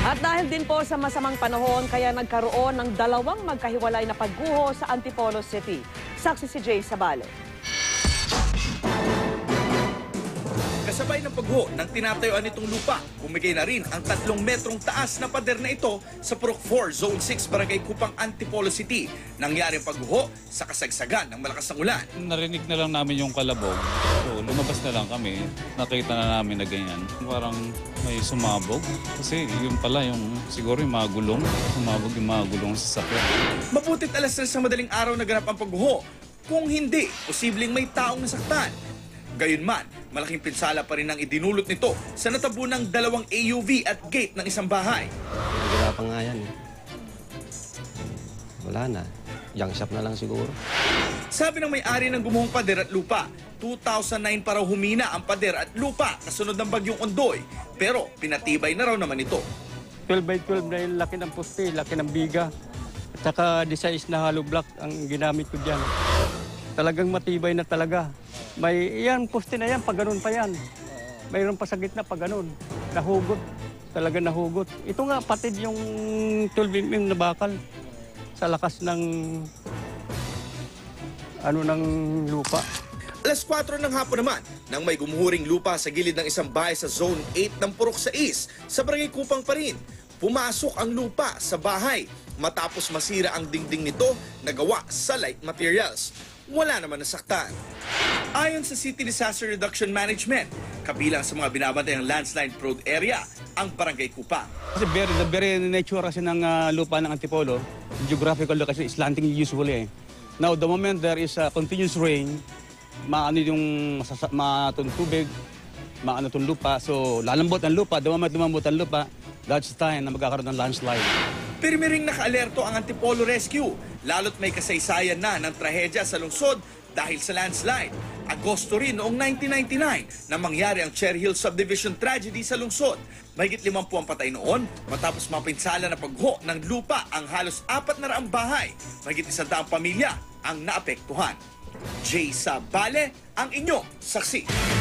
At dahil din po sa masamang panahon, kaya nagkaroon ng dalawang magkahiwalay na pagguho sa Antipolo City. Saksi si Jay Sabale. Kasabay ng pagguho ng tinatayuan nitong lupa, bumigay na rin ang 3 metrong taas na pader na ito sa Purok 4, Zone 6, Barangay Kupang, Antipolo City. Nangyari ang pagguho sa kasagsagan ng malakas na ulan. Narinig na lang namin yung kalabog. So lumabas na lang kami. Nakita na namin na ganyan. Parang may sumabog. Kasi yung pala yung siguro yung mga gulong. Sumabog yung mga gulong sa sakyan. Mabutit alas 3 sa madaling araw naganap ang pagguho. Kung hindi, posibleng may taong nasaktan. Gayunman, malaking pinsala pa rin ang idinulot nito sa natabo ng 2 AUV at gate ng isang bahay. Wala pa nga yan. Wala na. Young shop na lang siguro. Sabi ng may-ari ng gumuhong pader at lupa, 2009 pa raw humina ang pader at lupa kasunod ng bagyong Ondoy. Pero pinatibay na raw naman ito. 12 by 12 na yung laki ng poste, laki ng biga. At saka size na hollow block ang ginamit ko dyan. Talagang matibay na talaga. May yan, poste na yan, pag ganun pa yan. Mayroon pa sa gitna pag ganun. Nahugot, talaga nahugot. Ito nga, patid yung 12 mm na bakal sa lakas ng ng lupa. Alas 4 ng hapon naman, nang may gumuhuring lupa sa gilid ng isang bahay sa Zone 8 ng Purok 6, sa Barangay Kupang pa rin. Pumasok ang lupa sa bahay matapos masira ang dingding nito na gawa sa light materials. Wala naman nasaktan. Ayon sa City Disaster Reduction Management, kabilang sa mga binabantayang landslide prone area, ang Barangay Kupang. Kasi the very nature kasi ng lupa ng Antipolo, geographical location is slanting usually. Now, the moment there is a continuous rain, maano yung matong tubig, maano itong lupa, so lalambot ang lupa, the moment lumambot ang lupa, that's the time na magkakaroon ng landslide. Pirmi ring naka-alerto ang Antipolo Rescue, lalo't may kasaysayan na ng trahedya sa lungsod dahil sa landslide. Agosto rin noong 1999 na mangyari ang Cherry Hill Subdivision tragedy sa lungsod. Mahigit 50 ang patay noon matapos mapinsala na pagguho ng lupa ang halos 400 bahay. Mahigit 100 pamilya ang naapektuhan. Jay Sabale, ang inyong saksi.